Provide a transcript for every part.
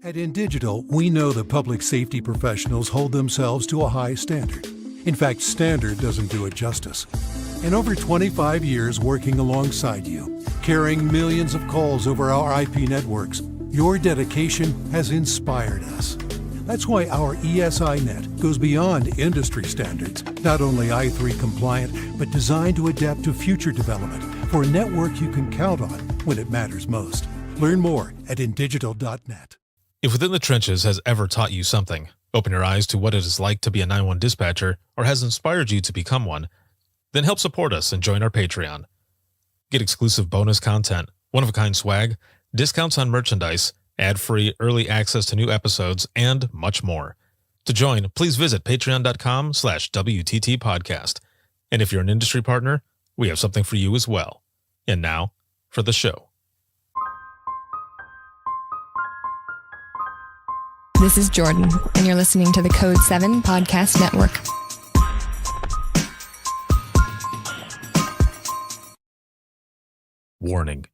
At InDigital, we know that public safety professionals hold themselves to a high standard. In fact, standard doesn't do it justice. In over 25 years working alongside you, carrying millions of calls over our IP networks, your dedication has inspired us. That's why our ESI Net goes beyond industry standards, not only i3 compliant, but designed to adapt to future development for a network you can count on when it matters most. Learn more at indigital.net. If Within the Trenches has ever taught you something, open your eyes to what it is like to be a 911 dispatcher, or has inspired you to become one, then help support us and join our Patreon. Get exclusive bonus content, one-of-a-kind swag, discounts on merchandise, ad-free early access to new episodes, and much more. To join, please visit patreon.com/WTT podcast. And if you're an industry partner, we have something for you as well. And now, for the show. This is Jordan, and you're listening to the Code 7 Podcast Network. Warning.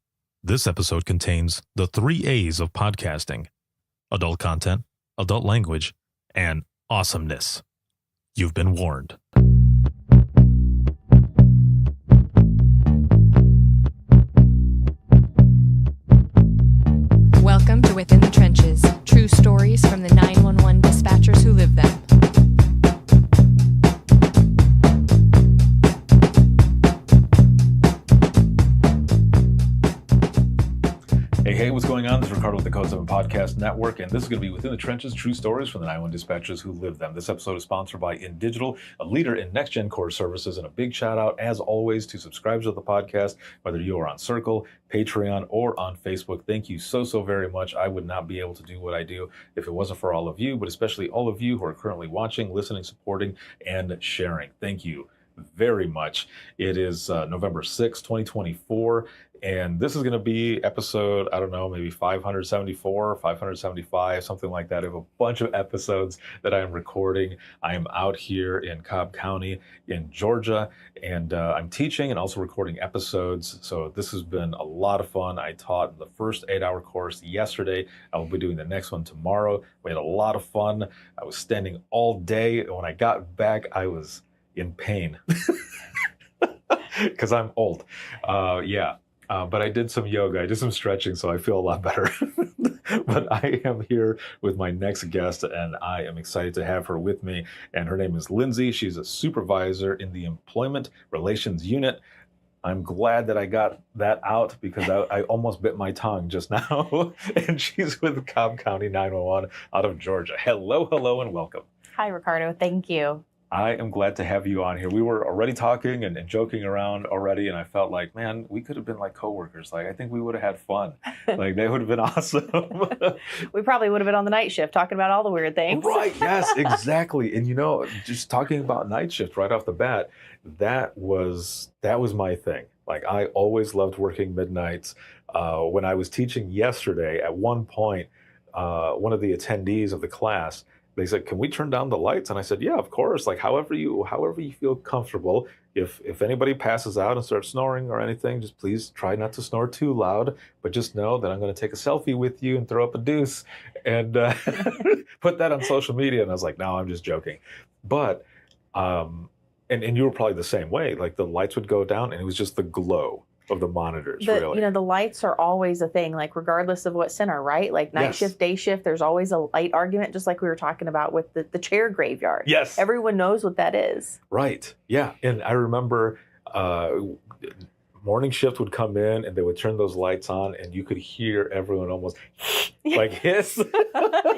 This episode contains the 3 A's of podcasting: adult content, adult language, and awesomeness. You've been warned. Welcome to Within the Trenches, true stories from the 911 dispatchers who live them. Hey, what's going on? This is Ricardo with the Code 7 Podcast Network, and this is going to be Within the Trenches, true stories from the 911 dispatchers who live them. This episode is sponsored by InDigital, a leader in next-gen core services, and a big shout-out, as always, to subscribers of the podcast, whether you are on Circle, Patreon, or on Facebook. Thank you so very much. I would not be able to do what I do if it wasn't for all of you, but especially all of you who are currently watching, listening, supporting, and sharing. Thank you very much. It is November 6th, 2024, and this is going to be episode, I don't know, maybe 574, 575, something like that. I have a bunch of episodes that I am recording. I am out here in Cobb County in Georgia, and I'm teaching and also recording episodes. So this has been a lot of fun. I taught the first 8-hour course yesterday. I will be doing the next one tomorrow. We had a lot of fun. I was standing all day. When I got back, I was in pain because I'm old. But I did some yoga, I did some stretching, so I feel a lot better. But I am here with my next guest, and I am excited to have her with me. And her name is Lindsey. She's a supervisor in the Employment Relations Unit. I'm glad that I got that out because I almost bit my tongue just now. And she's with Cobb County 911 out of Georgia. Hello, and welcome. Hi, Ricardo. Thank you. I am glad to have you on here. We were already talking and joking around already, and I felt like, man, we could have been like coworkers. Like, I think we would have had fun. Like, they would have been awesome. We probably would have been on the night shift talking about all the weird things. Right, yes, exactly. And just talking about night shift right off the bat, that was my thing. Like, I always loved working midnights. When I was teaching yesterday, at one point, one of the attendees of the class, they said, "Can we turn down the lights?" And I said, "Yeah, of course. Like however you feel comfortable. If anybody passes out and starts snoring or anything, just please try not to snore too loud. But just know that I'm going to take a selfie with you and throw up a deuce and put that on social media." And I was like, "No, I'm just joking." But and you were probably the same way. Like the lights would go down, and it was just the glow of the monitors, really. The lights are always a thing, like regardless of what center, right? Like night shift, day shift, there's always a light argument, just like we were talking about with the chair graveyard. Yes. Everyone knows what that is. Right. Yeah. And I remember morning shift would come in and they would turn those lights on and you could hear everyone almost like hiss.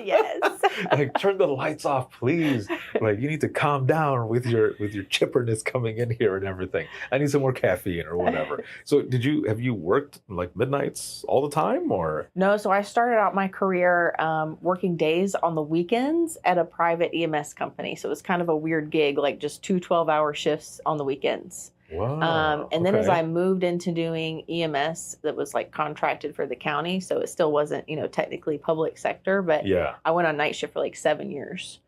Yes. Like, turn the lights off, please. Like, you need to calm down with your chipperness coming in here and everything. I need some more caffeine or whatever. So have you worked like midnights all the time or? No, so I started out my career working days on the weekends at a private EMS company. So it was kind of a weird gig, like just 2 12-hour shifts on the weekends. Wow. And then as I moved into doing EMS, that was like contracted for the county. So it still wasn't, technically public sector, but I went on night shift for like 7 years.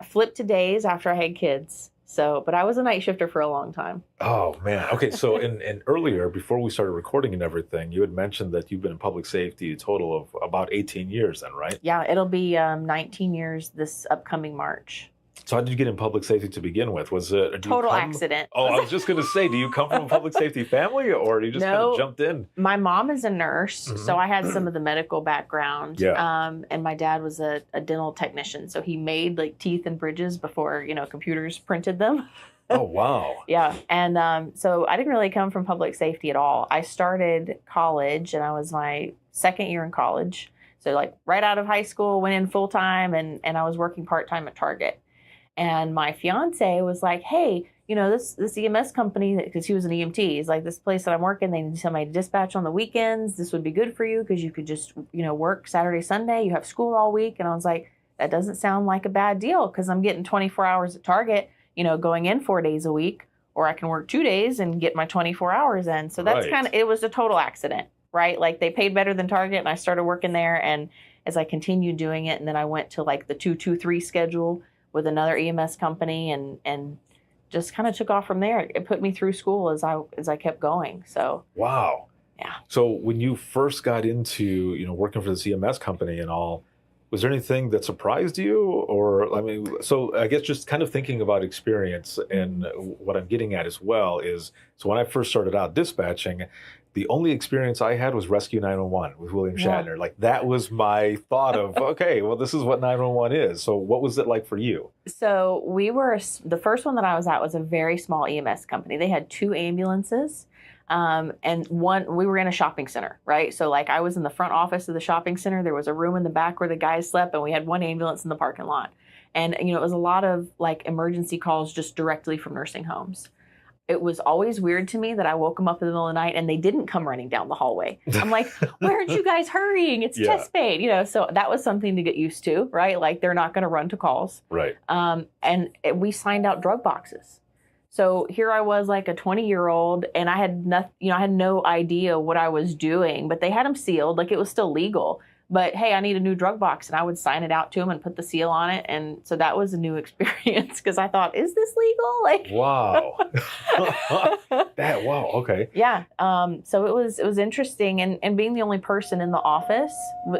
Flipped to days after I had kids. So, but I was a night shifter for a long time. Oh man. Okay. So in earlier, before we started recording and everything, you had mentioned that you've been in public safety a total of about 18 years then, right? Yeah, it'll be 19 years this upcoming March. So how did you get in public safety to begin with? Was it a Total accident. Oh, I was just going to say, do you come from a public safety family or you just kind of jumped in? My mom is a nurse, so I had some of the medical background. Yeah. And my dad was a dental technician, so he made like teeth and bridges before, computers printed them. Oh, wow. Yeah. And so I didn't really come from public safety at all. I started college and I was my second year in college. So like right out of high school, went in full time and I was working part-time at Target. And my fiance was like, hey, this EMS company, because he was an EMT, he's like, this place that I'm working, they need somebody to dispatch on the weekends. This would be good for you because you could just, work Saturday, Sunday. You have school all week. And I was like, that doesn't sound like a bad deal because I'm getting 24 hours at Target, going in 4 days a week, or I can work 2 days and get my 24 hours in. So that's Right. it was a total accident, right? Like they paid better than Target and I started working there. And as I continued doing it, and then I went to like the 2-2-3 schedule with another EMS company and just kind of took off from there. It put me through school as I kept going. So Wow. yeah. So when you first got into, working for this EMS company and all, was there anything that surprised you? Or, so I guess just kind of thinking about experience and what I'm getting at as well is, so when I first started out dispatching, the only experience I had was Rescue 911 with William Shatner. Yeah. Like that was my thought of, okay, well, this is what 911 is. So what was it like for you? So the first one that I was at was a very small EMS company. They had 2 ambulances. And we were in a shopping center, right? So like I was in the front office of the shopping center. There was a room in the back where the guys slept and we had 1 ambulance in the parking lot. And, it was a lot of like emergency calls just directly from nursing homes. It was always weird to me that I woke them up in the middle of the night and they didn't come running down the hallway. I'm like, why aren't you guys hurrying? It's chest pain, so that was something to get used to, right? Like they're not going to run to calls. Right. We signed out drug boxes. So here I was like a 20-year-old and I had no idea what I was doing, but they had them sealed, like it was still legal. But hey, I need a new drug box, and I would sign it out to them and put the seal on it, and so that was a new experience because I thought, is this legal? Like, wow, wow, okay, yeah. So it was interesting, and being the only person in the office,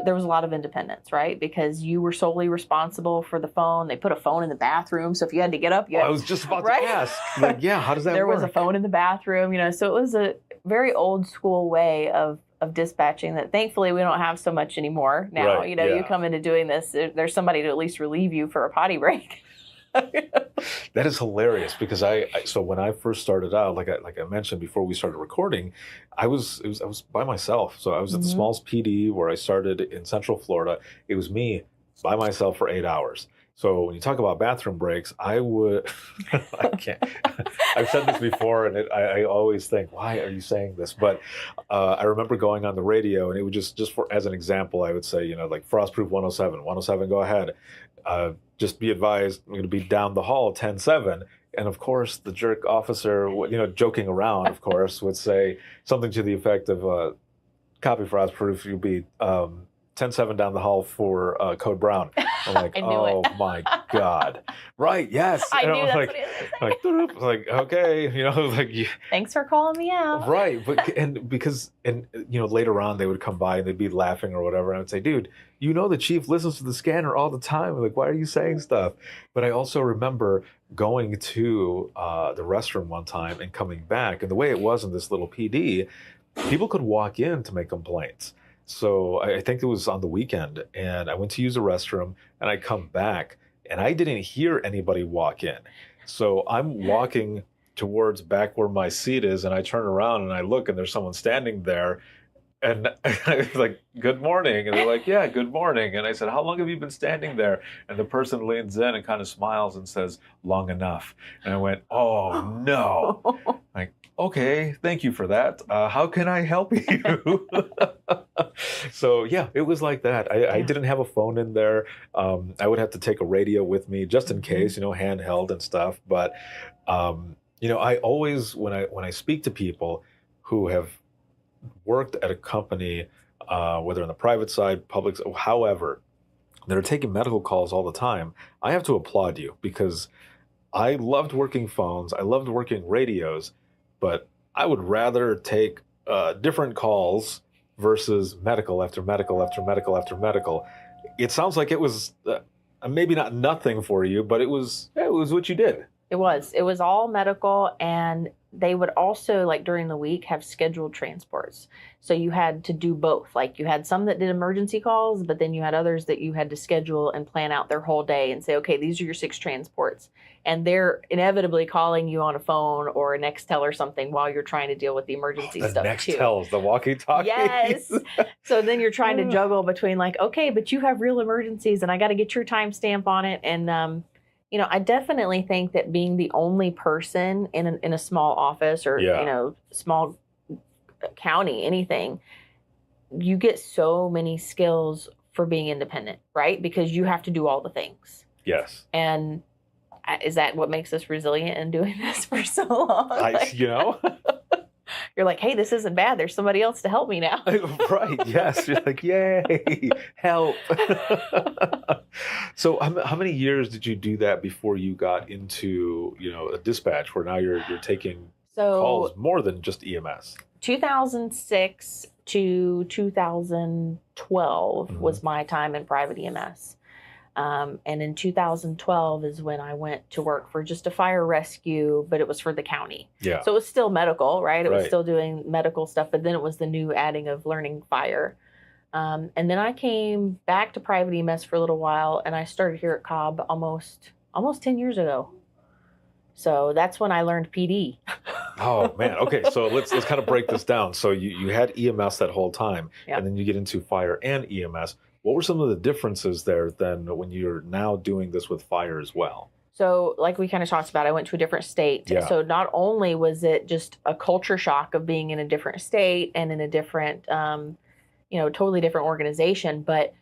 there was a lot of independence, right? Because you were solely responsible for the phone. They put a phone in the bathroom, so if you had to get up, I was just about to ask, like, yeah, how does that work? There was a phone in the bathroom, so it was a very old school way of dispatching that thankfully we don't have so much anymore now. Right, You come into doing this, there's somebody to at least relieve you for a potty break. That is hilarious because so when I first started out, like I mentioned before we started recording, I was by myself. So I was at the Smalls PD where I started in Central Florida. It was me by myself for 8 hours. So when you talk about bathroom breaks, I can't. I've said this before, and I always think, why are you saying this? But I remember going on the radio, and it would just for as an example, I would say, like Frostproof 107, go ahead. Just be advised, I'm going to be down the hall 10-7. And of course, the jerk officer, joking around, of course, would say something to the effect of, copy Frostproof, you'll be 10-7 down the hall for Code Brown. I'm like, oh my God. Right, yes. I and knew was that's like, what he was like, okay, Thanks for calling me out. right. But because later on they would come by and they'd be laughing or whatever. And I would say, dude, the chief listens to the scanner all the time. I'm like, why are you saying stuff? But I also remember going to the restroom one time and coming back. And the way it was in this little PD, people could walk in to make complaints. So I think it was on the weekend, and I went to use the restroom, and I come back, and I didn't hear anybody walk in. So I'm walking towards back where my seat is, and I turn around, and I look, and there's someone standing there, and I was like, good morning. And they're like, yeah, good morning. And I said, how long have you been standing there? And the person leans in and kind of smiles and says, long enough. And I went, oh, no. Like, okay, thank you for that. How can I help you? So yeah, it was like that. I didn't have a phone in there. I would have to take a radio with me just in case, handheld and stuff. But I always, when I speak to people who have worked at a company, whether on the private side, public, however, that are taking medical calls all the time, I have to applaud you because I loved working phones. I loved working radios, but I would rather take different calls versus medical after medical after medical after medical. It sounds like it was maybe not nothing for you, but it was what you did. It was all medical, and they would also, like during the week, have scheduled transports. So you had to do both. Like you had some that did emergency calls, but then you had others that you had to schedule and plan out their whole day and say, okay, these are your 6 transports. And they're inevitably calling you on a phone or a Nextel or something while you're trying to deal with the emergency stuff too. The Nextels, the walkie-talkies. Yes. So then you're trying to juggle between like, okay, but you have real emergencies and I got to get your timestamp on it. And, you know, I definitely think that being the only person in a small office or, you know, small county, anything, you get so many skills for being independent, right? Because you have to do all the things. Yes. And is that what makes us resilient in doing this for so long? You know? You're like, hey, this isn't bad. There's somebody else to help me now. Right. Yes. You're like, yay, help. So how many years did you do that before you got into, you know, a dispatch where now you're taking calls more than just EMS? 2006 to 2012 was my time in private EMS. And in 2012 is when I went to work for just a fire rescue, but it was for the county. Yeah. So it was still medical, right? It was still doing medical stuff, but then it was the new adding of learning fire. And then I came back to private EMS for a little while, and I started here at Cobb almost 10 years ago. So that's when I learned PD. Oh man. Okay. So let's kind of break this down. So you had EMS that whole time, and then you get into fire and EMS. What were some of the differences there then when you're now doing this with fire as well? So like we kind of talked about, I went to a different state. Yeah. So not only was it just a culture shock of being in a different state and in a different, you know, totally different organization, but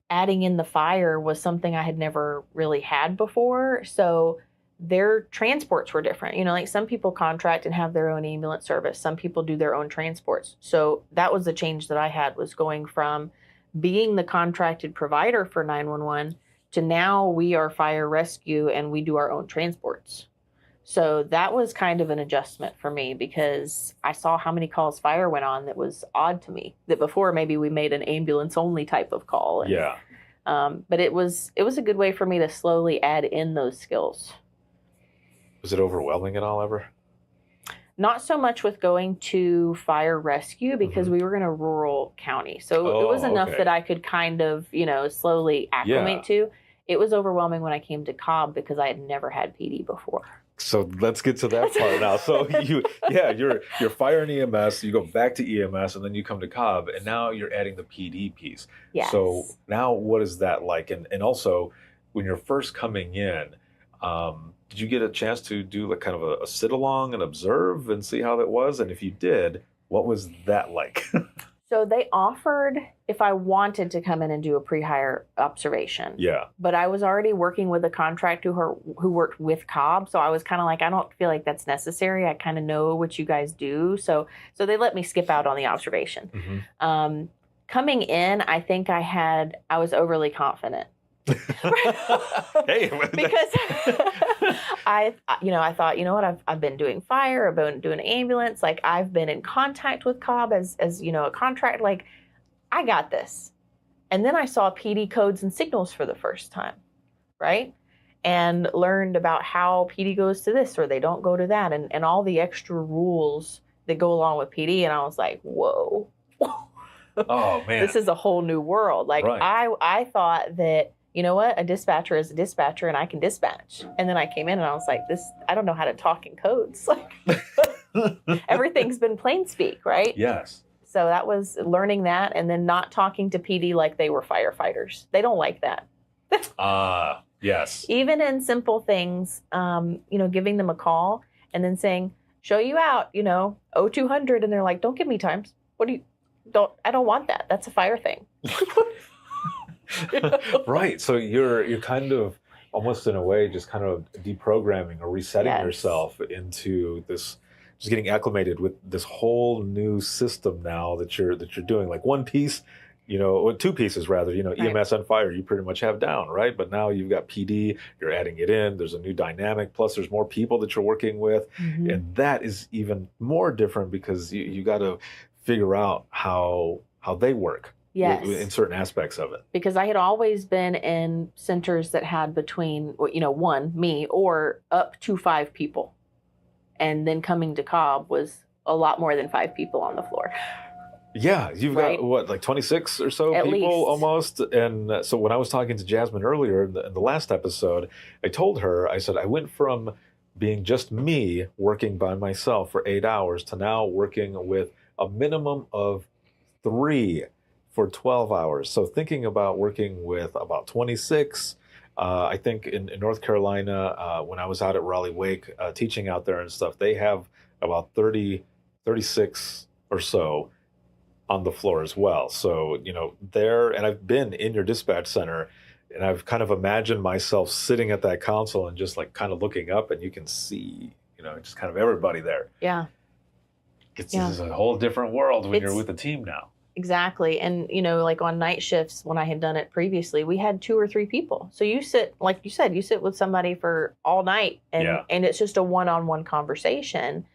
adding in the fire was something I had never really had before. So their transports were different. You know, like some people contract and have their own ambulance service. Some people do their own transports. So that was the change that I had, was going from being the contracted provider for 911 to now we are fire rescue and we do our own transports. So that was kind of an adjustment for me because I saw how many calls fire went on that was odd to me. That before maybe we made an ambulance only type of call. And, yeah. But it was a good way for me to slowly add in those skills. Was it overwhelming at all ever? Not so much with going to fire rescue because we were in a rural county. So it was enough that I could kind of, you know, slowly acclimate to. It was overwhelming when I came to Cobb because I had never had PD before. So let's get to that part now. So you're fire and EMS, you go back to EMS, and then you come to Cobb, and now you're adding the PD piece. Yes. So now what is that like? And also, when you're first coming in, did you get a chance to do like kind of a sit along and observe and see how that was? And if you did, what was that like? So they offered if I wanted to come in and do a pre-hire observation. Yeah. But I was already working with a contractor who worked with Cobb. So I was kind of like, I don't feel like that's necessary. I kind of know what you guys do. So they let me skip out on the observation. Mm-hmm. Coming in, I think I was overly confident. Hey, because I thought, you know what, I've been doing fire, I've been doing ambulance, like I've been in contact with Cobb as you know, a contract, like I got this. And then I saw PD codes and signals for the first time, right? And learned about how PD goes to this or they don't go to that, and all the extra rules that go along with PD. And I was like, whoa. Oh man, this is a whole new world. Like I thought that, you know what, a dispatcher is a dispatcher and I can dispatch. And then I came in and I was like, I don't know how to talk in codes. Like everything's been plain speak, right? Yes. So that was learning that, and then not talking to PD like they were firefighters. They don't like that. Yes. Even in simple things, you know, giving them a call and then saying, show you out, you know, 0200. And they're like, don't give me times. I don't want that. That's a fire thing. Right. So you're kind of almost in a way just kind of deprogramming or resetting yourself into this, just getting acclimated with this whole new system now that you're doing. Like one piece, or two pieces rather, Right. EMS and fire, you pretty much have down, right? But now you've got PD, you're adding it in, there's a new dynamic, plus there's more people that you're working with. Mhm. And that is even more different because you got to figure out how they work Yes. in certain aspects of it. Because I had always been in centers that had between, one, me, or up to 5 people. And then coming to Cobb was a lot more than 5 people on the floor. Yeah, you've Right. got what, like 26 or so At people least. almost. And so when I was talking to Jasmine earlier in the last episode, I told her, I said, I went from being just me working by myself for 8 hours to now working with a minimum of 3 for 12 hours. So thinking about working with about 26, I think in North Carolina, when I was out at Raleigh Wake teaching out there and stuff, they have about 36 or so on the floor as well. So, there, and I've been in your dispatch center and I've kind of imagined myself sitting at that console and just like kind of looking up and you can see, just kind of everybody there. Yeah, It's Yeah. This is a whole different world when you're It's- with a team now. exactly. And, like on night shifts, when I had done it previously, we had 2 or 3 people. So you sit, like you said, you sit with somebody for all night and, Yeah. and it's just a one-on-one conversation.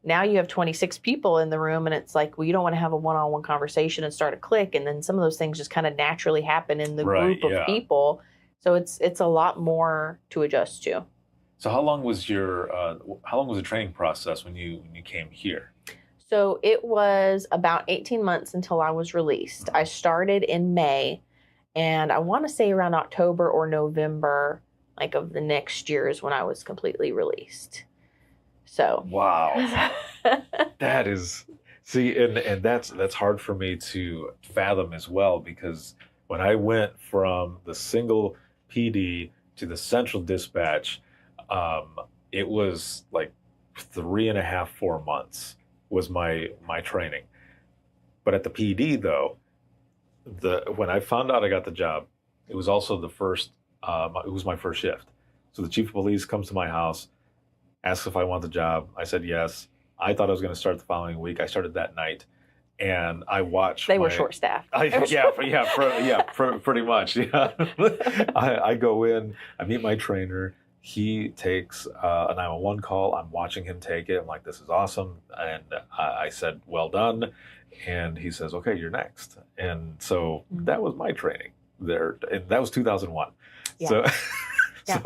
Now you have 26 people in the room and it's like, well, you don't want to have a one-on-one conversation and start a click. And then some of those things just kind of naturally happen in the Right, group of yeah. people. So it's a lot more to adjust to. So how long was the training process when you came here? So it was about 18 months until I was released. I started in May, and I want to say around October or November, like of the next year, is when I was completely released. So, Wow. That is, see, and that's hard for me to fathom as well, because when I went from the single PD to the central dispatch, it was like 3.5, 4 months was my training. But at the PD though, when I found out I got the job, it was also the first, it was my first shift. So the chief of police comes to my house, asks if I want the job. I said yes. I thought I was going to start the following week. I started that night, and I watched. they were short-staffed. Pretty much. Yeah, I go in. I meet my trainer. He takes a 911 call. I'm watching him take it. I'm like, this is awesome. And I said, well done. And he says, okay, you're next. And so that was my training there. And that was 2001. Yeah. So. Yeah.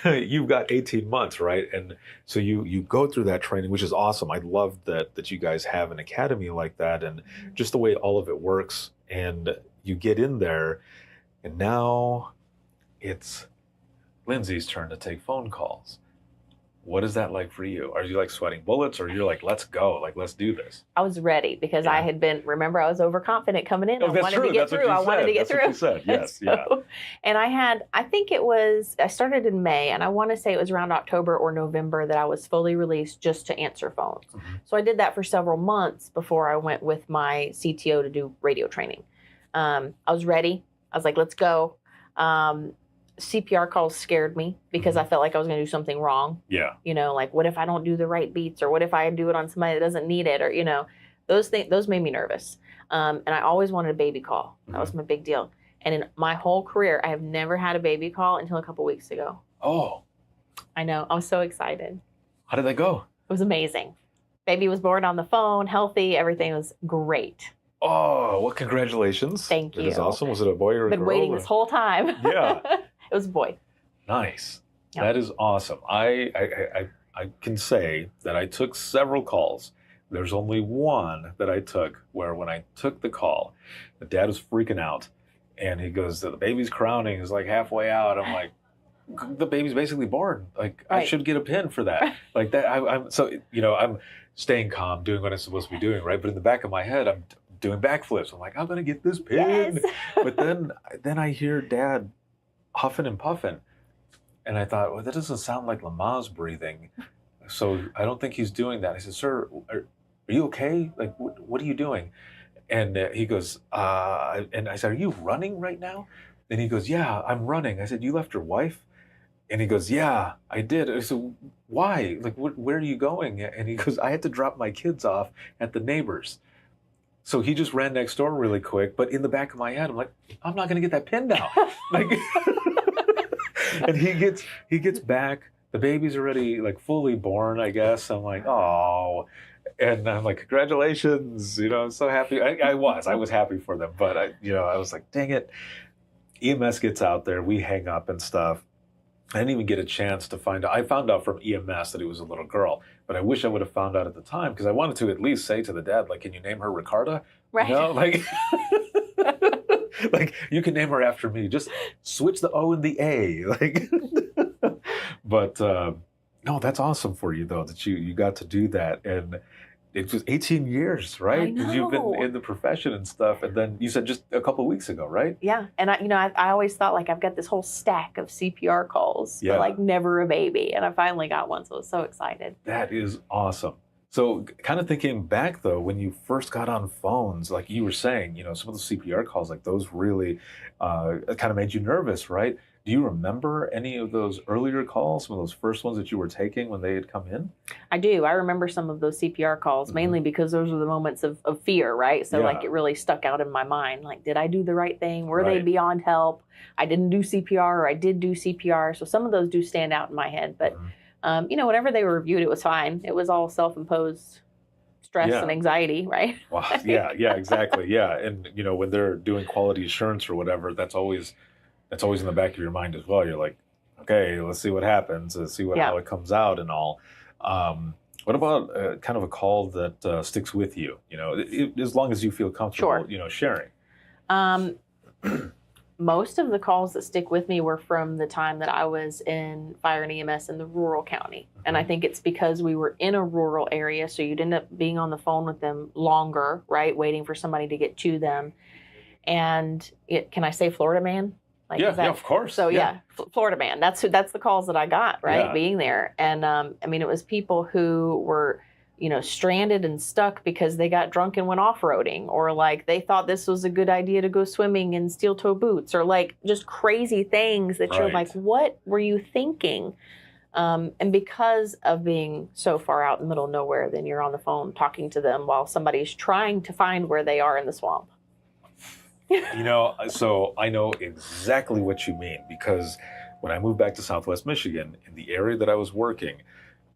So you've got 18 months, right? And so you go through that training, which is awesome. I love that you guys have an academy like that and just the way all of it works. And you get in there, and now it's Lindsey's turn to take phone calls. What is that like for you? Are you like sweating bullets, or you're like, let's go, like let's do this? I was ready because Yeah. I had been, remember, I was overconfident coming in. Oh, I that's wanted true. to get That's what through. you I wanted said. to get That's what through. you said. Yes, yeah. And I started in May, and I want to say it was around October or November that I was fully released just to answer phones. Mhm. So I did that for several months before I went with my CTO to do radio training. I was ready. I was like, let's go. CPR calls scared me because I felt like I was going to do something wrong. Yeah. Like what if I don't do the right beats, or what if I do it on somebody that doesn't need it, or those made me nervous. And I always wanted a baby call. That was my big deal. And in my whole career, I have never had a baby call until a couple weeks ago. Oh, I know. I was so excited. how did that go? It was amazing. Baby was born on the phone, healthy. Everything was great. Oh, well, congratulations. Thank It is you. awesome. Was it a boy or a Been girl? waiting or- this whole time. Yeah. It was a boy. Nice. Yeah. That is awesome. I can say that I took several calls. There's only one that I took where when I took the call, the dad was freaking out. And he goes, the baby's crowning is like halfway out. I'm like, the baby's basically born. Like, I Right. should get a pin for that. Like that. I'm staying calm, doing what I'm supposed to be doing, right? But in the back of my head, I'm doing backflips. I'm like, I'm going to get this pin. Yes. But then I hear dad huffing and puffing. And I thought, well, that doesn't sound like Lamaze breathing. So I don't think he's doing that. I said, sir, are you okay? Like, what are you doing? And he goes, and I said, are you running right now? And he goes, yeah, I'm running. I said, you left your wife? And he goes, yeah, I did. I said, why? Like, where are you going? And he goes, I had to drop my kids off at the neighbor's. So he just ran next door really quick, but in the back of my head, I'm like, I'm not going to get that pinned out. Like, and he gets back. The baby's already like fully born, I guess. I'm like, oh, and I'm like, congratulations. I'm so happy. I was happy for them, but I was like, dang it. EMS gets out there. We hang up and stuff. I didn't even get a chance to find out. I found out from EMS that it was a little girl, but I wish I would have found out at the time because I wanted to at least say to the dad, like, can you name her Ricarda? Right. Like, like you can name her after me. Just switch the O and the A. Like, but no, that's awesome for you though that you got to do that, and it was 18 years, right? I know. You've been in the profession and stuff, and then you said just a couple of weeks ago, right? Yeah, and I always thought like I've got this whole stack of CPR calls, Yeah. but like never a baby, and I finally got one, so I was so excited. That is awesome. So kind of thinking back though, when you first got on phones, like you were saying, some of the CPR calls, like those really kind of made you nervous, right? Do you remember any of those earlier calls, some of those first ones that you were taking when they had come in? I do. I remember some of those CPR calls, mainly because those were the moments of fear, right? So Yeah. like it really stuck out in my mind. Like, did I do the right thing? Were they Right. beyond help? I didn't do CPR, or I did do CPR. So some of those do stand out in my head. But, whenever they were reviewed, it was fine. It was all self-imposed stress Yeah. and anxiety, right? Well, yeah, exactly. Yeah. And, when they're doing quality assurance or whatever, that's always in the back of your mind as well. You're like, okay, let's see what happens. Let's see how it comes out and all. What about kind of a call that sticks with you? As long as you feel comfortable, sharing. Most of the calls that stick with me were from the time that I was in fire and EMS in the rural county. And I think it's because we were in a rural area, so you'd end up being on the phone with them longer, right? Waiting for somebody to get to them. And can I say Florida man? Like, Yeah, of course. So Florida man. That's the calls that I got, right? Yeah. Being there. And it was people who were, stranded and stuck because they got drunk and went off-roading, or like they thought this was a good idea to go swimming in steel-toe boots, or like just crazy things that you're Right. like, what were you thinking? And because of being so far out in the middle of nowhere, then you're on the phone talking to them while somebody's trying to find where they are in the swamp. So I know exactly what you mean, because when I moved back to Southwest Michigan, in the area that I was working,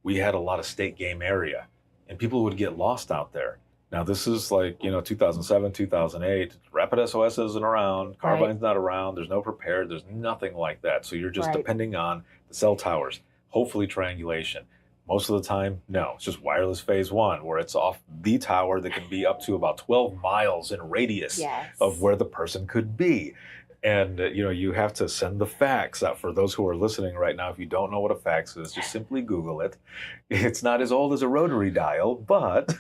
we had a lot of state game area, and people would get lost out there. Now, this is like, 2007, 2008. Rapid SOS isn't around. Carbine's not around. There's no prepared. There's nothing like that. So you're just Right. depending on the cell towers, hopefully triangulation. Most of the time, no. It's just wireless phase one, where it's off the tower that can be up to about 12 miles in radius Yes. of where the person could be. And, you have to send the fax out. For those who are listening right now, if you don't know what a fax is, just simply Google it. It's not as old as a rotary dial, but...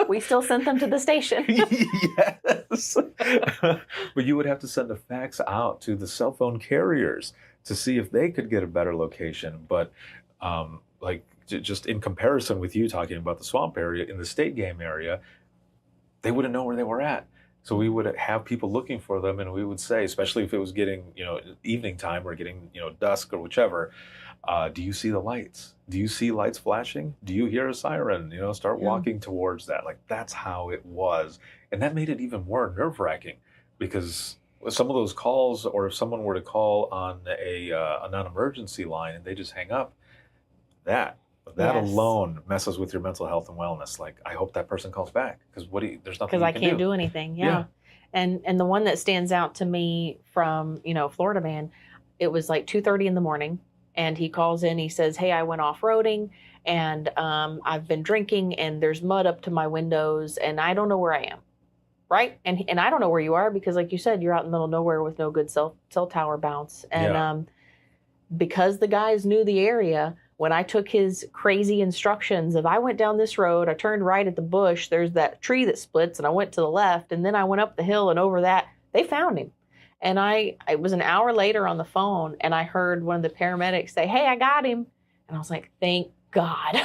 We still sent them to the station. Yes. But you would have to send a fax out to the cell phone carriers to see if they could get a better location. But just in comparison with you talking about the swamp area, in the state game area, they wouldn't know where they were at. So we would have people looking for them, and we would say, especially if it was getting, evening time or getting, dusk or whichever, do you see the lights? Do you see lights flashing? Do you hear a siren? Start walking towards that. Like, that's how it was. And that made it even more nerve-wracking, because some of those calls, or if someone were to call on a non-emergency line and they just hang up, that Yes. alone messes with your mental health and wellness. Like, I hope that person calls back, because there's nothing Because you I can can't do anything. Yeah. And the one that stands out to me from, Florida man, it was like 2:30 in the morning, and he calls in, he says, hey, I went off-roading, and I've been drinking, and there's mud up to my windows, and I don't know where I am. Right? And I don't know where you are, because like you said, you're out in the middle of nowhere with no good cell tower bounce. And because the guys knew the area, when I took his crazy instructions of, I went down this road, I turned right at the bush, there's that tree that splits, and I went to the left, and then I went up the hill and over that, they found him. And it was an hour later on the phone, and I heard one of the paramedics say, hey, I got him. And I was like, thank God.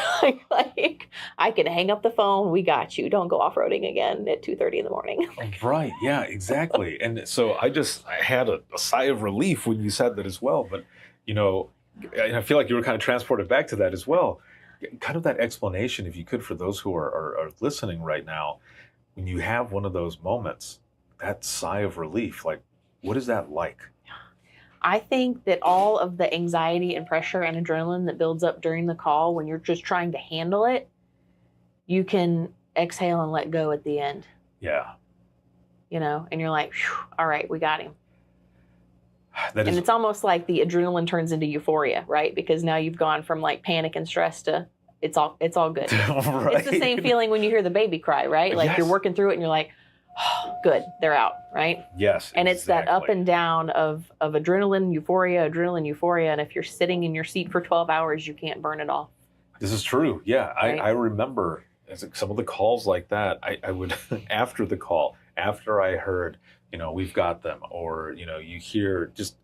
Like, I can hang up the phone. We got you. Don't go off-roading again at 2:30 in the morning. Right. Yeah, exactly. And so I had a sigh of relief when you said that as well. But, I feel like you were kind of transported back to that as well. Kind of that explanation, if you could, for those who are listening right now. when you have one of those moments, that sigh of relief, like, what is that like? I think that all of the anxiety and pressure and adrenaline that builds up during the call, when you're just trying to handle it, you can exhale and let go at the end. Yeah. You know, and you're like, all right, we got him. And it's almost like the adrenaline turns into euphoria, right? Because now you've gone from like panic and stress to it's all good. Right. It's the same feeling when you hear the baby cry, right? Like Yes. You're working through it and you're like, oh, good, they're out, right? Yes. And it's that up exactly. and down of adrenaline, euphoria. And if you're sitting in your seat for 12 hours, you can't burn it off. This is true. Yeah. Right? I remember some of the calls like that. I would, after the call, after I heard, we've got them, or, you hear just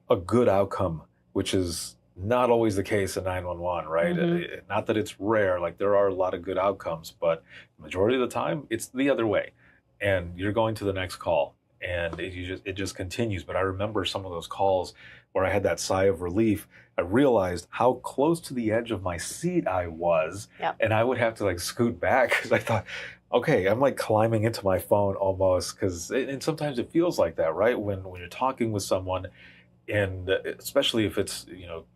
a good outcome, which is not always the case in 911, right? Mm-hmm. Not that it's rare, like there are a lot of good outcomes, but the majority of the time it's the other way. And you're going to the next call and it just continues. But I remember some of those calls where I had that sigh of relief. I realized how close to the edge of my seat I was. Yep. And I would have to like scoot back because I thought, okay, I'm like climbing into my phone almost, and sometimes it feels like that, right? When you're talking with someone, and especially if it's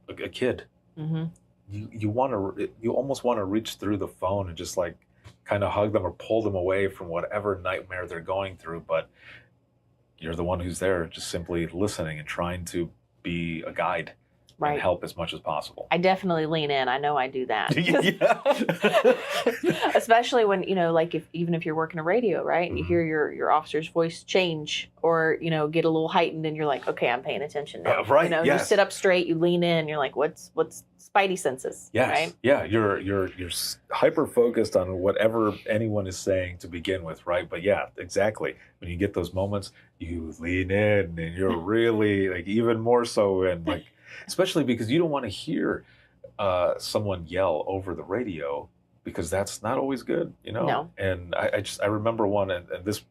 a kid, Mm-hmm. you almost want to reach through the phone and just like kind of hug them or pull them away from whatever nightmare they're going through. But you're the one who's there, just simply listening and trying to be a guide. Right. And help as much as possible. I definitely lean in. I know I do that. Yeah. Especially when, like even if you're working a radio, right? And you Mm-hmm. hear your officer's voice change or, get a little heightened and you're like, okay, I'm paying attention now. Right. You Yes. sit up straight, you lean in, you're like, what's spidey senses? Yes. Right? Yeah. You're hyper focused on whatever anyone is saying to begin with, right? But yeah, exactly. When you get those moments, you lean in and you're really like even more so in, like, especially because you don't want to hear someone yell over the radio because that's not always good, No. And I remember one, and this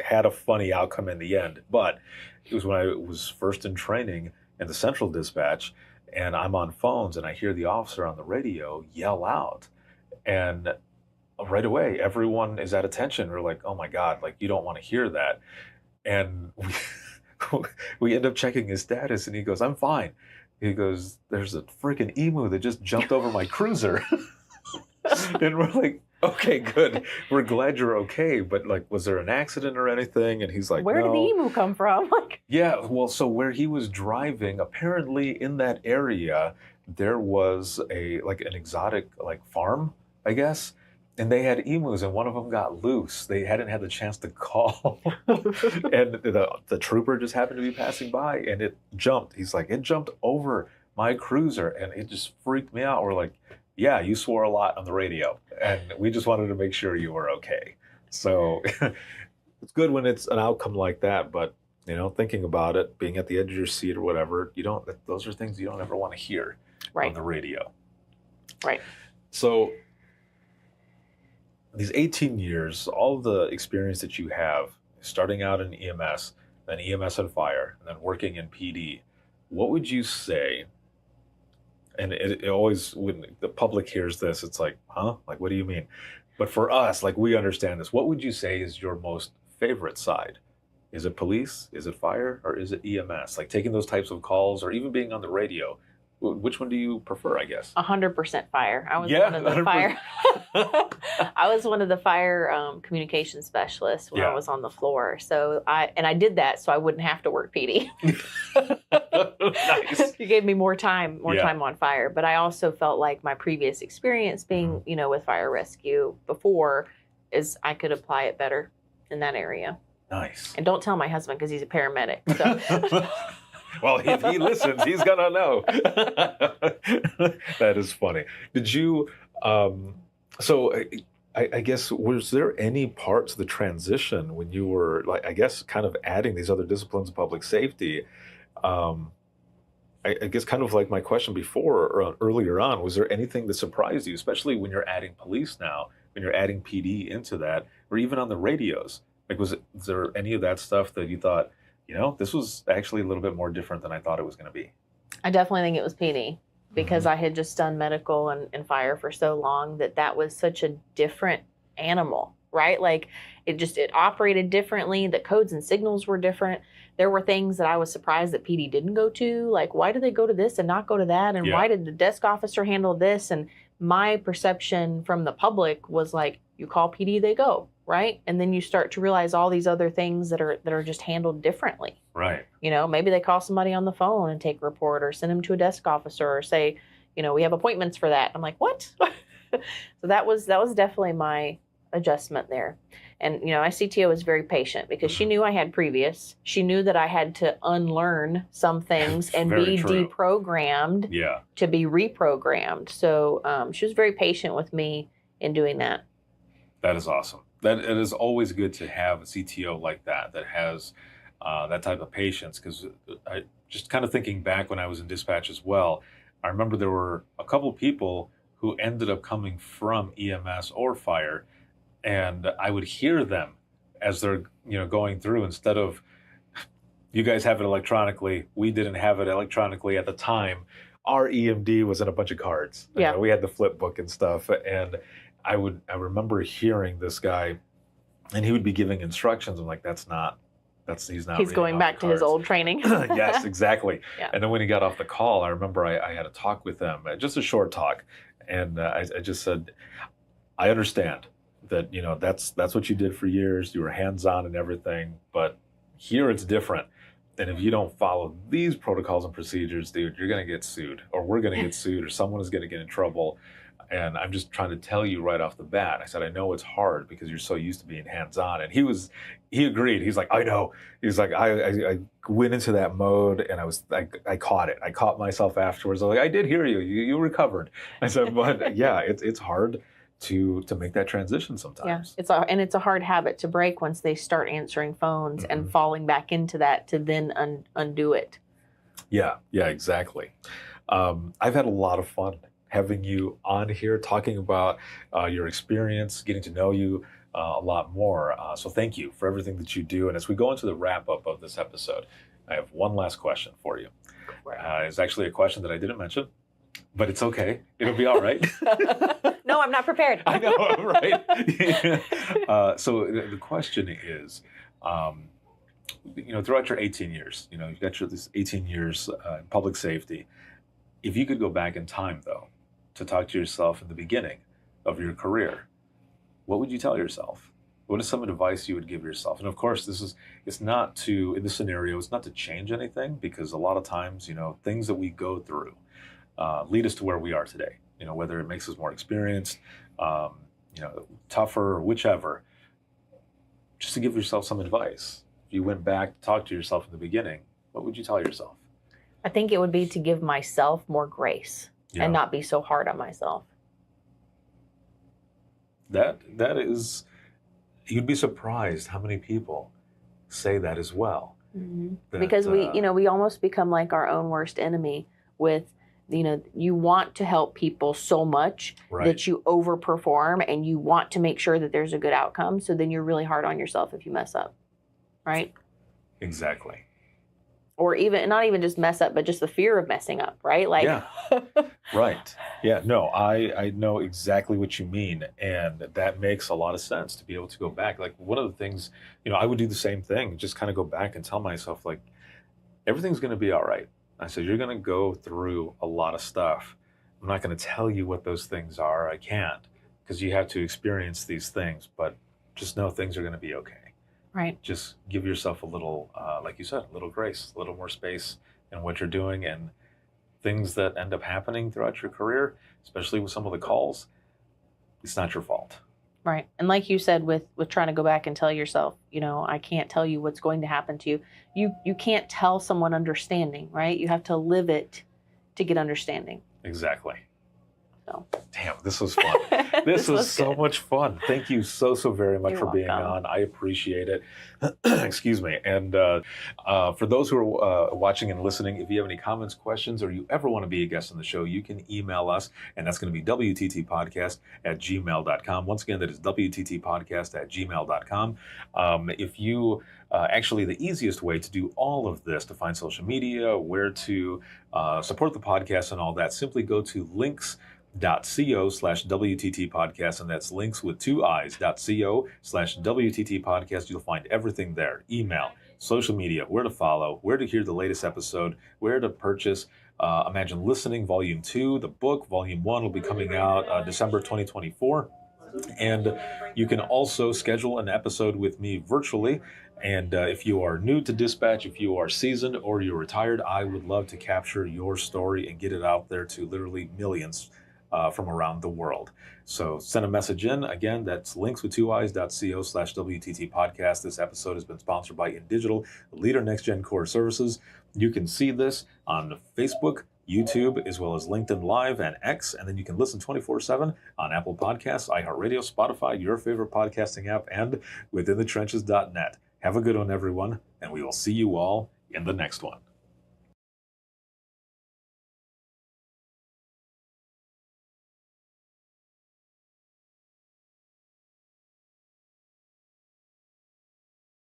had a funny outcome in the end, but it was when I was first in training in the central dispatch, and I'm on phones and I hear the officer on the radio yell out, and right away everyone is at attention. We're like, oh my God, like you don't want to hear that, and we end up checking his status, and he goes, I'm fine. He goes, there's a freaking emu that just jumped over my cruiser. And we're like, okay, good. We're glad you're okay. But like, was there an accident or anything? And he's like, Where no. did the emu come from? Like, Yeah, well, so where he was driving, apparently in that area, there was an exotic like farm, I guess. And they had emus, and one of them got loose. They hadn't had the chance to call. And the trooper just happened to be passing by, and it jumped. He's like, it jumped over my cruiser, and it just freaked me out. We're like, yeah, you swore a lot on the radio, and we just wanted to make sure you were okay. So it's good when it's an outcome like that, but thinking about it, being at the edge of your seat or whatever, those are things you don't ever want to hear on the radio. Right. So these 18 years, all of the experience that you have, starting out in EMS, then EMS and fire, and then working in PD, what would you say? And it always, when the public hears this, it's like, huh? Like, what do you mean? But for us, like, we understand this. What would you say is your most favorite side? Is it police? Is it fire? Or is it EMS? Like taking those types of calls or even being on the radio. Which one do you prefer, I guess? 100% fire. I was Yeah, one of the 100%. fire. I was one of the fire communication specialists when Yeah. I was on the floor. So I did that so I wouldn't have to work PD. Nice. You gave me more time Yeah. on fire. But I also felt like my previous experience being, with fire rescue before is I could apply it better in that area. Nice. And don't tell my husband because he's a paramedic. So. Well, if he listens, he's gonna know. That is funny. Did you? So I guess, was there any parts of the transition when you were, like, I guess, kind of adding these other disciplines of public safety? I guess kind of like my question before or earlier on, was there anything that surprised you, especially when you're adding police now, when you're adding PD into that, or even on the radios? Like, was there any of that stuff that you thought, this was actually a little bit more different than I thought it was going to be? I definitely think it was PD because I had just done medical and fire for so long that was such a different animal. right? Like it operated differently. The codes and signals were different. There were things that I was surprised that PD didn't go to. Like, why did they go to this and not go to that? And why did the desk officer handle this? And my perception from the public was like, you call PD, they go, right? And then you start to realize all these other things that are just handled differently. Right. You know, maybe they call somebody on the phone and take a report, or send them to a desk officer, or say, you know, we have appointments for that. I'm like, what? So that was definitely my adjustment there. And, you know, my CTO was very patient because she knew I had previous. She knew that I had to unlearn some things and be deprogrammed to be reprogrammed. So she was very patient with me in doing that. That is awesome. That it is always good to have a CTO like that has that type of patience, because I just kind of thinking back when I was in dispatch as well, I remember there were a couple people who ended up coming from EMS or fire, and I would hear them as they're, you know, going through. Instead of, you guys have it electronically, we didn't have it electronically at the time. Our EMD was in a bunch of cards. Yeah. You know, we had the flip book and stuff, and I remember hearing this guy, and he would be giving instructions. I'm like, he's going back to his old training. Yes, exactly. Yeah. And then when he got off the call, I remember I had a talk with him, just a short talk. And I just said, I understand that, you know, that's what you did for years. You were hands-on and everything, but here it's different. And if you don't follow these protocols and procedures, dude, you're going to get sued, or we're going to get sued, or someone is going to get in trouble. And I'm just trying to tell you right off the bat. I said, I know it's hard because you're so used to being hands-on. And he agreed. He's like, I know. He's like, I went into that mode, and I caught it. I caught myself afterwards. I was like, I did hear you. You recovered. I said, but yeah, it's hard to make that transition sometimes. Yeah, it's a hard habit to break once they start answering phones and falling back into that to then undo it. Yeah, exactly. I've had a lot of fun having you on here, talking about your experience, getting to know you a lot more. So thank you for everything that you do. And as we go into the wrap-up of this episode, I have one last question for you. It's actually a question that I didn't mention, but it's okay. It'll be all right. No, I'm not prepared. I know, right? So the question is, you know, throughout your 18 years, you know, you've got this 18 years in public safety. If you could go back in time, though, to talk to yourself in the beginning of your career, what would you tell yourself? What is some advice you would give yourself? And of course, it's not to, in this scenario, it's not to change anything, because a lot of times, you know, things that we go through lead us to where we are today. You know, whether it makes us more experienced, you know, tougher, or whichever. Just to give yourself some advice. If you went back to talk to yourself in the beginning, what would you tell yourself? I think it would be to give myself more grace and not be so hard on myself. That is, you'd be surprised how many people say that as well. Mm-hmm. Because we almost become like our own worst enemy with, you know, you want to help people so much that you overperform, and you want to make sure that there's a good outcome. So then you're really hard on yourself if you mess up, right? Exactly. Or even, not even just mess up, but just the fear of messing up, right? Like, yeah, right. Yeah, no, I know exactly what you mean. And that makes a lot of sense to be able to go back. Like, one of the things, you know, I would do the same thing, just kind of go back and tell myself, like, everything's going to be all right. I said, you're going to go through a lot of stuff. I'm not going to tell you what those things are. I can't, because you have to experience these things, but just know things are going to be okay. Right. Just give yourself a little, like you said, a little grace, a little more space in what you're doing, and things that end up happening throughout your career, especially with some of the calls, it's not your fault. Right. And like you said, with trying to go back and tell yourself, you know, I can't tell you what's going to happen to you. You can't tell someone understanding, right? You have to live it to get understanding. Exactly. So. Damn, this was fun. This was so much fun. Thank you so very much You're for being welcome. on. I appreciate it. Excuse me. And for those who are watching and listening, if you have any comments, questions, or you ever want to be a guest on the show, you can email us, and that's going to be wttpodcast@gmail.com. Once again, that is wttpodcast@gmail.com. If you actually, the easiest way to do all of this, to find social media, where to support the podcast and all that, simply go to linkswith2is.co/WTT podcast, and that's linkswith2is.co/WTT podcast. You'll find everything there: email, social media, where to follow, where to hear the latest episode, where to purchase Imagine Listening Volume 2. The book, Volume 1, will be coming out December 2024. And you can also schedule an episode with me virtually. And if you are new to dispatch, if you are seasoned or you're retired, I would love to capture your story and get it out there to literally millions from around the world. So send a message in. Again, that's linkswith2is.co/WTT podcast. This episode has been sponsored by InDigital, Leader Next Gen Core Services. You can see this on Facebook, YouTube, as well as LinkedIn Live and X. And then you can listen 24/7 on Apple Podcasts, iHeartRadio, Spotify, your favorite podcasting app, and withinthetrenches.net. Have a good one, everyone, and we will see you all in the next one.